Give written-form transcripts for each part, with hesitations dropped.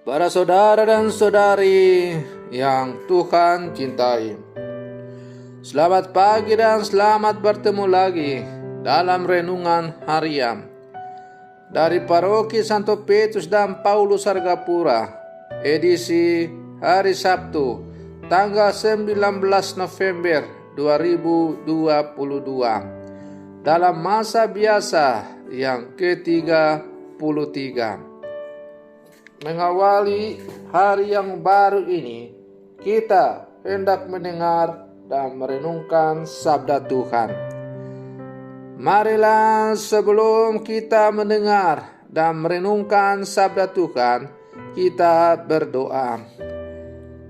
Para saudara dan saudari yang Tuhan cintai, selamat pagi dan selamat bertemu lagi dalam renungan harian dari Paroki Santo Petrus dan Paulus Argapura, edisi hari Sabtu, tanggal 19 November 2022, dalam masa biasa yang ke-33. Mengawali hari yang baru ini, kita hendak mendengar dan merenungkan sabda Tuhan. Marilah sebelum kita mendengar dan merenungkan sabda Tuhan, kita berdoa.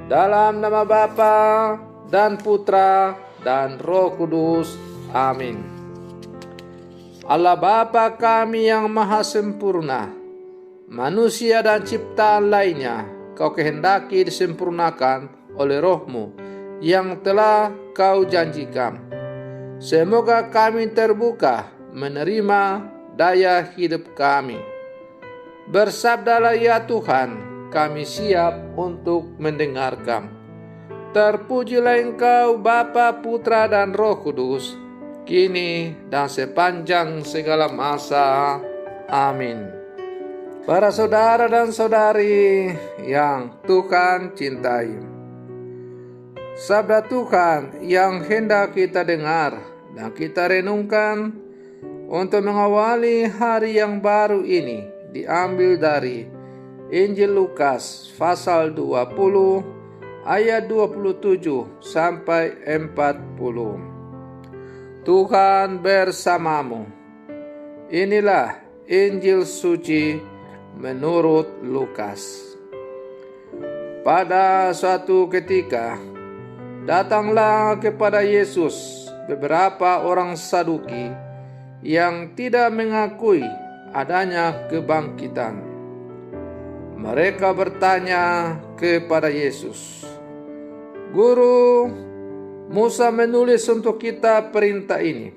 Dalam nama Bapa dan Putra dan Roh Kudus. Amin. Allah Bapa kami yang maha sempurna, manusia dan ciptaan lainnya Kau kehendaki disempurnakan oleh Roh-Mu yang telah Kau janjikan. Semoga kami terbuka menerima daya hidup kami. Bersabdalah ya Tuhan, kami siap untuk mendengarkan. Terpujilah Engkau Bapa, Putra dan Roh Kudus, kini dan sepanjang segala masa. Amin. Para saudara dan saudari yang Tuhan cintai, sabda Tuhan yang hendak kita dengar dan kita renungkan untuk mengawali hari yang baru ini diambil dari Injil Lukas pasal 20 ayat 27 sampai 40. Tuhan bersamamu. Inilah Injil suci menurut Lukas. Pada suatu ketika, datanglah kepada Yesus beberapa orang Saduki yang tidak mengakui adanya kebangkitan. Mereka bertanya kepada Yesus, "Guru, Musa menulis untuk kita perintah ini.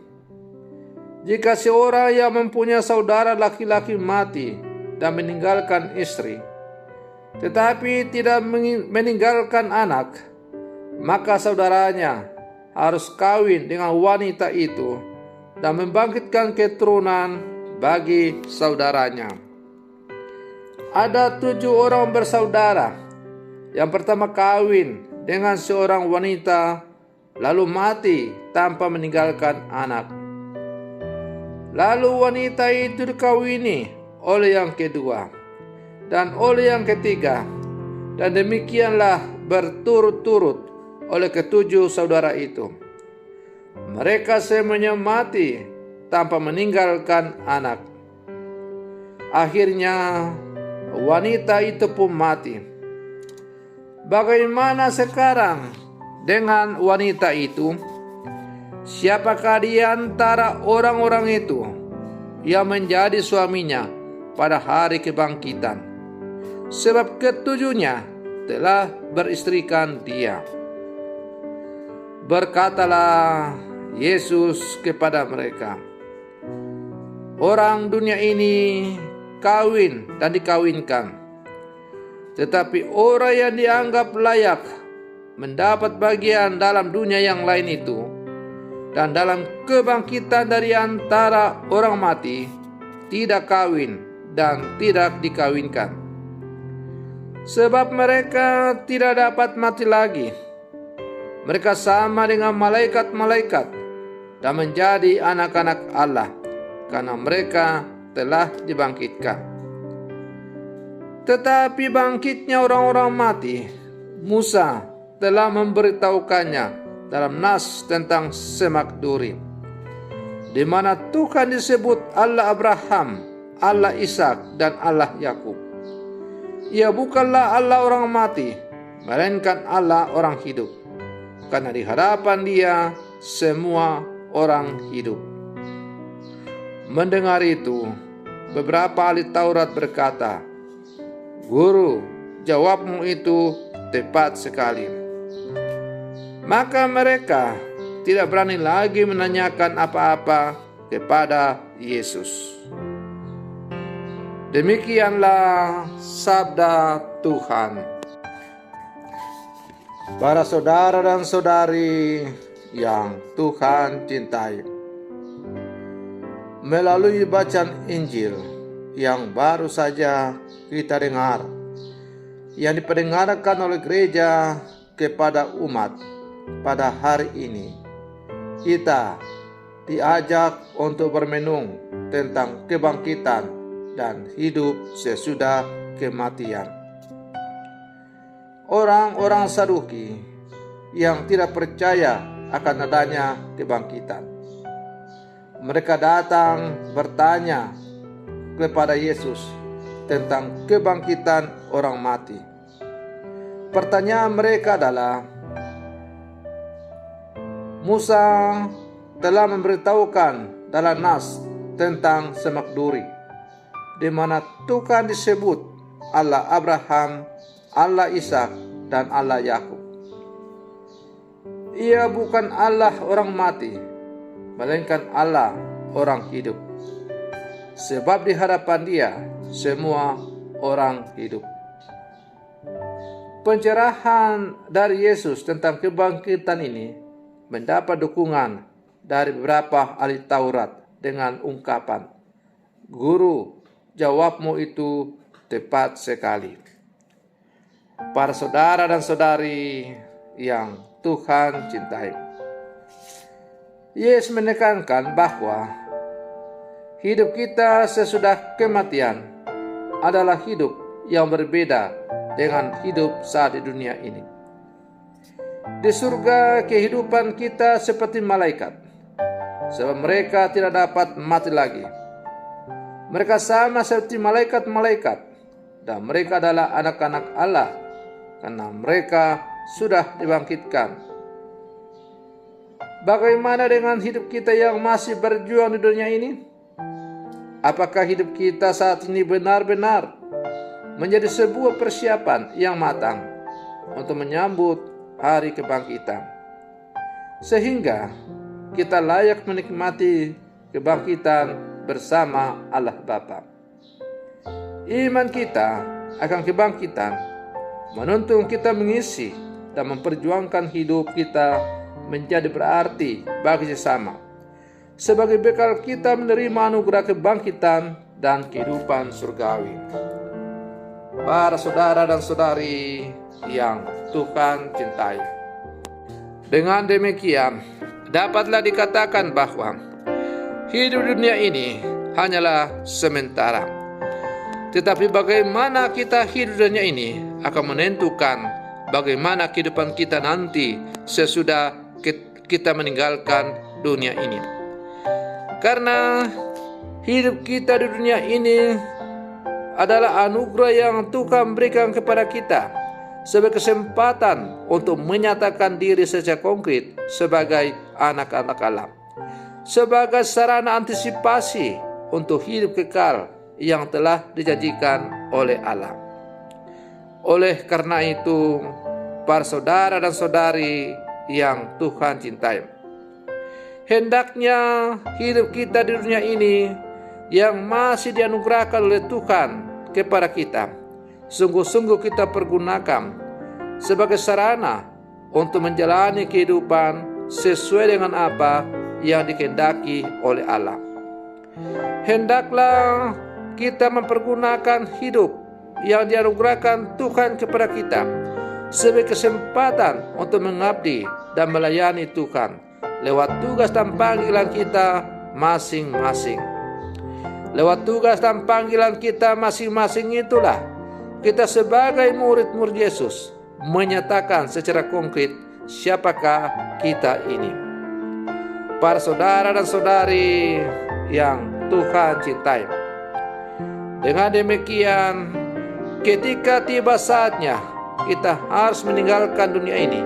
Jika seorang yang mempunyai saudara laki-laki mati dan meninggalkan istri, tetapi tidak meninggalkan anak, maka saudaranya harus kawin dengan wanita itu dan membangkitkan keturunan bagi saudaranya. Ada 7 orang bersaudara. Yang pertama kawin dengan seorang wanita, lalu mati tanpa meninggalkan anak. Lalu wanita itu dikawini oleh yang kedua dan oleh yang ketiga, dan demikianlah berturut-turut oleh ke-7 saudara itu. Mereka semuanya mati tanpa meninggalkan anak. Akhirnya wanita itu pun mati. Bagaimana sekarang dengan wanita itu? Siapakah di antara orang-orang itu yang menjadi suaminya pada hari kebangkitan? Sebab ke-7-nya telah beristrikan dia." Berkatalah Yesus kepada mereka, "Orang dunia ini kawin dan dikawinkan, tetapi orang yang dianggap layak mendapat bagian dalam dunia yang lain itu dan dalam kebangkitan dari antara orang mati tidak kawin dan tidak dikawinkan. Sebab mereka tidak dapat mati lagi. Mereka sama dengan malaikat-malaikat dan menjadi anak-anak Allah, karena mereka telah dibangkitkan. Tetapi bangkitnya orang-orang mati, Musa telah memberitahukannya dalam nas tentang semak duri, di mana Tuhan disebut Allah Abraham, Allah Ishak, dan Allah Yakub. Ia bukanlah Allah orang mati, melainkan Allah orang hidup, karena di hadapan Dia semua orang hidup." Mendengar itu, beberapa ahli Taurat berkata, "Guru, jawabmu itu tepat sekali." Maka mereka tidak berani lagi menanyakan apa-apa kepada Yesus. Demikianlah sabda Tuhan. Para saudara dan saudari yang Tuhan cintai, melalui bacaan Injil yang baru saja kita dengar, yang diperdengarkan oleh gereja kepada umat pada hari ini, kita diajak untuk bermenung tentang kebangkitan dan hidup sesudah kematian. Orang-orang Saduki yang tidak percaya akan adanya kebangkitan, mereka datang bertanya kepada Yesus tentang kebangkitan orang mati. Pertanyaan mereka adalah, Musa telah memberitahukan dalam Nas tentang semak duri, di mana Tuhan disebut Allah Abraham, Allah Ishak, dan Allah Yakub. Ia bukan Allah orang mati, melainkan Allah orang hidup. Sebab di hadapan Dia semua orang hidup. Pencerahan dari Yesus tentang kebangkitan ini mendapat dukungan dari beberapa ahli Taurat dengan ungkapan, "Guru, jawabmu itu tepat sekali." Para saudara dan saudari yang Tuhan cintai, Yesus menekankan bahwa hidup kita sesudah kematian adalah hidup yang berbeda dengan hidup saat di dunia ini. Di surga kehidupan kita seperti malaikat, sebab mereka tidak dapat mati lagi. Mereka sama seperti malaikat-malaikat, dan mereka adalah anak-anak Allah karena mereka sudah dibangkitkan. Bagaimana dengan hidup kita yang masih berjuang di dunia ini? Apakah hidup kita saat ini benar-benar menjadi sebuah persiapan yang matang untuk menyambut hari kebangkitan, sehingga kita layak menikmati kebangkitan bersama Allah Bapa? Iman kita akan kebangkitan menuntun kita mengisi dan memperjuangkan hidup kita menjadi berarti bagi sesama, sebagai bekal kita menerima anugerah kebangkitan dan kehidupan surgawi. Para saudara dan saudari yang Tuhan cintai, dengan demikian dapatlah dikatakan bahwa hidup dunia ini hanyalah sementara. Tetapi bagaimana kita hidup dunia ini akan menentukan bagaimana kehidupan kita nanti sesudah kita meninggalkan dunia ini. Karena hidup kita di dunia ini adalah anugerah yang Tuhan berikan kepada kita sebagai kesempatan untuk menyatakan diri secara konkret sebagai anak-anak Allah, sebagai sarana antisipasi untuk hidup kekal yang telah dijanjikan oleh Allah. Oleh karena itu, para saudara dan saudari yang Tuhan cintai, hendaknya hidup kita di dunia ini yang masih dianugerahkan oleh Tuhan kepada kita, sungguh-sungguh kita pergunakan sebagai sarana untuk menjalani kehidupan sesuai dengan apa yang dikehendaki oleh Allah. Hendaklah kita mempergunakan hidup yang dianugerahkan Tuhan kepada kita sebagai kesempatan untuk mengabdi dan melayani Tuhan lewat tugas dan panggilan kita masing-masing. Lewat tugas dan panggilan kita masing-masing itulah kita sebagai murid-murid Yesus menyatakan secara konkret siapakah kita ini. Para saudara dan saudari yang Tuhan cintai, dengan demikian ketika tiba saatnya kita harus meninggalkan dunia ini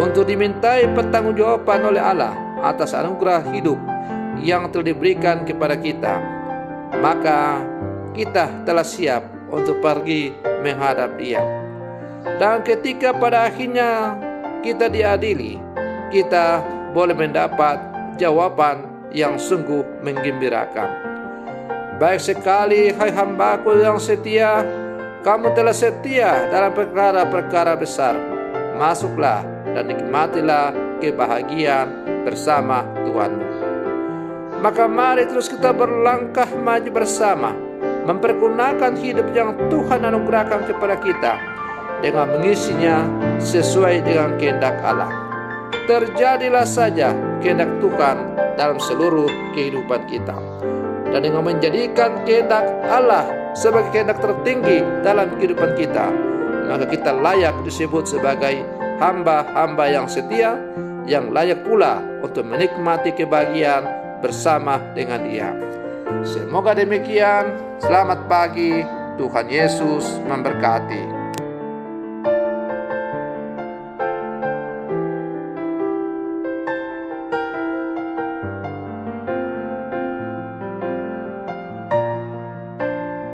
untuk dimintai pertanggungjawaban oleh Allah atas anugerah hidup yang telah diberikan kepada kita, maka kita telah siap untuk pergi menghadap Dia. Dan ketika pada akhirnya kita diadili, kita boleh mendapat jawaban yang sungguh menggembirakan. Baik sekali, hai hambaku yang setia, kamu telah setia dalam perkara-perkara besar. Masuklah dan nikmatilah kebahagiaan bersama Tuhanmu. Maka mari terus kita berlangkah maju bersama, mempergunakan hidup yang Tuhan anugerahkan kepada kita dengan mengisinya sesuai dengan kehendak Allah. Terjadilah saja kehendak Tuhan dalam seluruh kehidupan kita. Dan dengan menjadikan kehendak Allah sebagai kehendak tertinggi dalam kehidupan kita, maka kita layak disebut sebagai hamba-hamba yang setia, yang layak pula untuk menikmati kebahagiaan bersama dengan Dia. Semoga demikian. Selamat pagi. Tuhan Yesus memberkati.